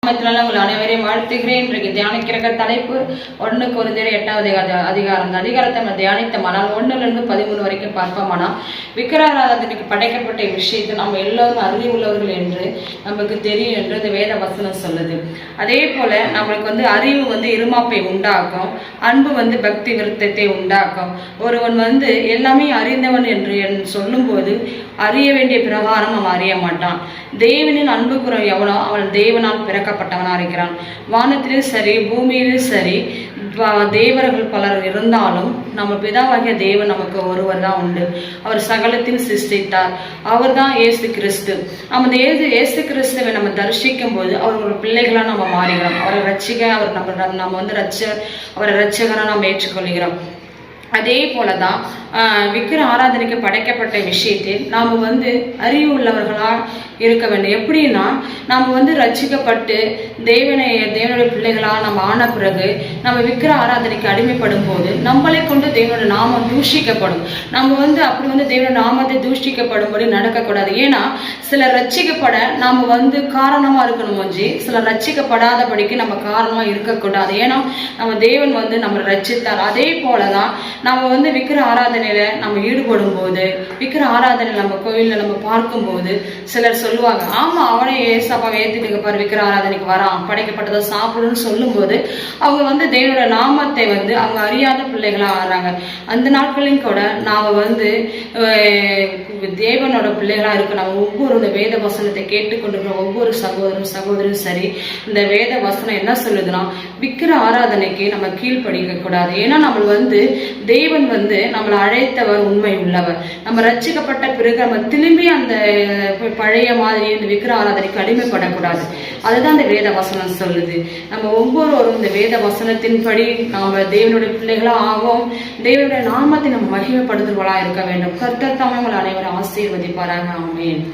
உங்கள் அனைவரையும் வாழ்த்துகிறேன். இன்றைக்கு தியானிக்கிற தலைப்பு 1 கொரிந்தியர் 8வது அதிகாரம். இந்த அதிகாரத்தை நம்ம தியானித்தமானால் 1லிருந்து 13 வரைக்கும் பார்ப்போமானால், விக்கிரகாராதனைக்கு படைக்கப்பட்ட விஷயத்தை நம்ம எல்லோரும் அறிவுள்ளவர்கள் என்று நமக்கு தெரியும் என்று இந்த வேத வசனம் சொல்லுது. அதே போல நம்மளுக்கு அறிவு இருமாப்பை உண்டாக்கும், அன்பு பக்தி விருத்தத்தை உண்டாக்கும். ஒருவன் எல்லாமே அறிந்தவன் என்று சொல்லும் போது அறிய வேண்டிய பிரகாரம் அவன் அறிய மாட்டான். தேவனின் அன்புக்குறவன் எவனோ அவன் தேவனால் பிறக்கப்பட்டவனா இருக்கிறான். வானத்திலும் சரி பூமியிலும் சரி தேவர்கள் பலர் இருந்தாலும் நம்ம பிதாவாகிய தேவன் நமக்கு ஒருவர் தான் உண்டு. அவர் சகலத்தையும் சிருஷ்டித்தார். அவர் தான் இயேசு கிறிஸ்து. நம்ம இயேசு கிறிஸ்துவை நம்ம தரிசிக்கும் போது அவர் ஒரு பிள்ளைகளா நம்ம மாறுகிறோம். அவரை ரட்சிக்க அவர் அவரை ரட்சகரா நாம் ஏற்றுக்கொள்கிறோம். அதே போலதான் விக்கிர ஆராதனைக்கு படைக்கப்பட்ட விஷயத்தில் நாம் அறிவு உள்ளவர்களா இருக்க வேண்டும். எப்படின்னா நம்ம ரட்சிக்கப்பட்டு தேவனுடைய பிள்ளைகளா நம்ம ஆன பிறகு நம்ம விக்கிர ஆராதனைக்கு அடிமைப்படும் போது நம்மளை கொண்டு தேவனுடைய நாமம் தூஷிக்கப்படும். நம்ம அப்படி தேவனுடைய நாமத்தை தூஷிக்கப்படும்படி நடக்கக்கூடாது. ஏன்னா சிலர் ரட்சிக்கப்பட நாம காரணமா இருக்கணும் ஒன்றி, சிலர் ரட்சிக்கப்படாதபடிக்கு நம்ம காரணமா இருக்கக்கூடாது. ஏன்னா நம்ம தேவன் நம்ம ரட்சித்தார். அதே போலதான் நம்ம விக்கிர ஆராதனையில நம்ம ஈடுபடும் போது, விக்கிர ஆராதனையில நம்ம கோயில்ல நம்ம பார்க்கும் போது சிலர் சொல்லுவாங்க, ஆமா அவனே ஏசப்பாவை ஏத்துட்டு பாரு, விக்கிர ஆராதனைக்கு வரான், படைக்கப்பட்டதை சாப்பிடுன்னு சொல்லும் போது அவங்க தேவனோட நாமத்தை அவங்க அறியாத பிள்ளைகளா ஆறாங்க. அந்த நாட்களையும் கூட நாம தேவனோட பிள்ளைகளா இருக்கு. நம்ம ஒவ்வொரு இந்த வேத வசனத்தை கேட்டுக்கொண்டிருக்கிற ஒவ்வொரு சகோதரும் சரி, இந்த வேத வசனம் என்ன சொல்லுதுன்னா, விக்கிர ஆராதனைக்கு நம்ம கீழ்ப்படிக்க கூடாது. ஏன்னா நம்ம தேவன் நம்மளை அழைத்தவர் உண்மை உள்ளவர். நம்ம ரட்சிக்கப்பட்ட பிறகு நம்ம திரும்பி அந்த பழைய மாதிரி இந்த விக்கிர ஆராதனைக்கு அடிமைப்படக்கூடாது. அதுதான் இந்த வேத வசனம் சொல்லுது. நம்ம ஒவ்வொருவரும் இந்த வேத வசனத்தின்படி நாம தேவனுடைய பிள்ளைகளா ஆகும், தேவனுடைய நாமத்தை நம்ம மகிமைப்படுத்துவர்களா இருக்க வேண்டும். கர்த்தர் தாமே உங்கள் அனைவரும் ஆசீர்வதிப்பாராக. ஆமென்.